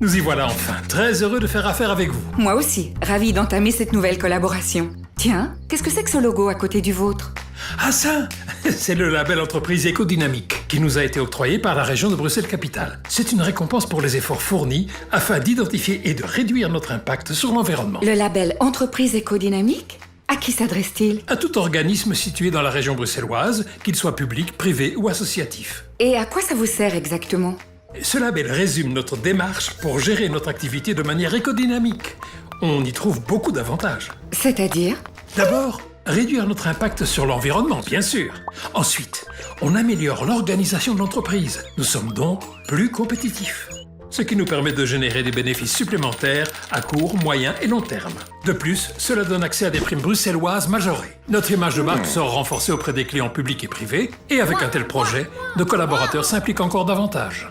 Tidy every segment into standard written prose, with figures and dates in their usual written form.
Nous y voilà enfin, très heureux de faire affaire avec vous. Moi aussi, ravie d'entamer cette nouvelle collaboration. Tiens, qu'est-ce que c'est que ce logo à côté du vôtre? Ah ça, c'est le label entreprise écodynamique qui nous a été octroyé par la région de Bruxelles-Capitale. C'est une récompense pour les efforts fournis afin d'identifier et de réduire notre impact sur l'environnement. Le label entreprise écodynamique? À qui s'adresse-t-il? À tout organisme situé dans la région bruxelloise, qu'il soit public, privé ou associatif. Et à quoi ça vous sert exactement? Ce label résume notre démarche pour gérer notre activité de manière écodynamique. On y trouve beaucoup d'avantages. C'est-à-dire? D'abord, réduire notre impact sur l'environnement, bien sûr. Ensuite, on améliore l'organisation de l'entreprise. Nous sommes donc plus compétitifs. Ce qui nous permet de générer des bénéfices supplémentaires à court, moyen et long terme. De plus, cela donne accès à des primes bruxelloises majorées. Notre image de marque sera renforcée auprès des clients publics et privés, et avec un tel projet, nos collaborateurs s'impliquent encore davantage.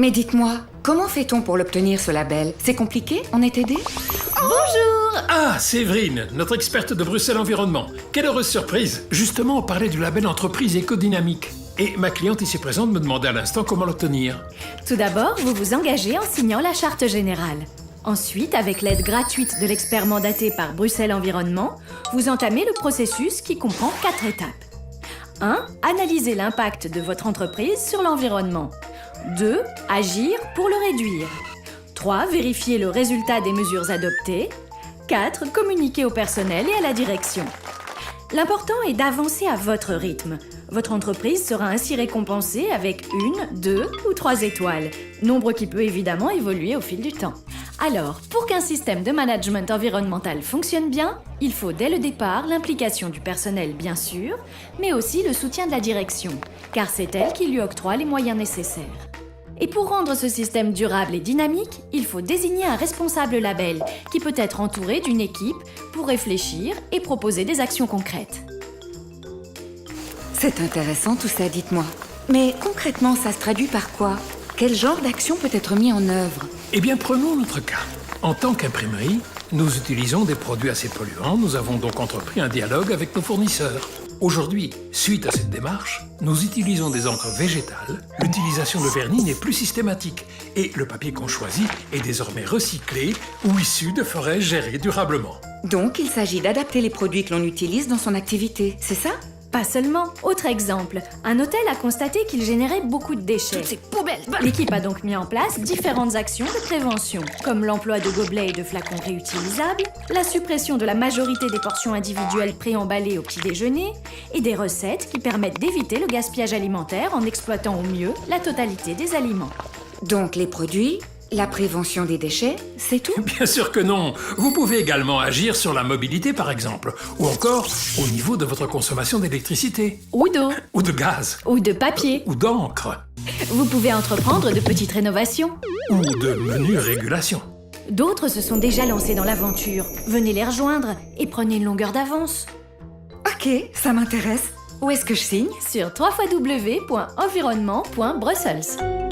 Mais dites-moi, comment fait-on pour l'obtenir ce label? C'est compliqué? On est aidé? Bonjour! Ah, Séverine, notre experte de Bruxelles Environnement. Quelle heureuse surprise! Justement, on parlait du label entreprise écodynamique. Et ma cliente ici présente me demandait à l'instant comment l'obtenir. Tout d'abord, vous vous engagez en signant la charte générale. Ensuite, avec l'aide gratuite de l'expert mandaté par Bruxelles Environnement, vous entamez le processus qui comprend 4 étapes. 1. Analyser l'impact de votre entreprise sur l'environnement. 2. Agir pour le réduire. 3. Vérifier le résultat des mesures adoptées. 4. Communiquer au personnel et à la direction. L'important est d'avancer à votre rythme. Votre entreprise sera ainsi récompensée avec 1, 2 ou 3 étoiles, nombre qui peut évidemment évoluer au fil du temps. Alors, pour qu'un système de management environnemental fonctionne bien, il faut dès le départ l'implication du personnel bien sûr, mais aussi le soutien de la direction, car c'est elle qui lui octroie les moyens nécessaires. Et pour rendre ce système durable et dynamique, il faut désigner un responsable label qui peut être entouré d'une équipe pour réfléchir et proposer des actions concrètes. C'est intéressant tout ça, dites-moi. Mais concrètement, ça se traduit par quoi? Quel genre d'action peut être mis en œuvre? Eh bien, prenons notre cas. En tant qu'imprimerie, nous utilisons des produits assez polluants. Nous avons donc entrepris un dialogue avec nos fournisseurs. Aujourd'hui, suite à cette démarche, nous utilisons des encres végétales, l'utilisation de vernis n'est plus systématique et le papier qu'on choisit est désormais recyclé ou issu de forêts gérées durablement. Donc, il s'agit d'adapter les produits que l'on utilise dans son activité, c'est ça? Pas seulement. Autre exemple, un hôtel a constaté qu'il générait beaucoup de déchets. Toutes ces poubelles! L'équipe a donc mis en place différentes actions de prévention, comme l'emploi de gobelets et de flacons réutilisables, la suppression de la majorité des portions individuelles préemballées au petit déjeuner, et des recettes qui permettent d'éviter le gaspillage alimentaire en exploitant au mieux la totalité des aliments. Donc, les produits, la prévention des déchets, c'est tout? Bien sûr que non. Vous pouvez également agir sur la mobilité, par exemple, ou encore au niveau de votre consommation d'électricité, Ou d'eau, ou de gaz, ou de papier. ou d'encre, Vous pouvez entreprendre de petites rénovations. ou de menus régulation. D'autres se sont déjà lancés dans l'aventure. Venez les rejoindre et prenez une longueur d'avance. Ok, ça m'intéresse. Où est-ce que je signe? Sur www.environnement.brussels.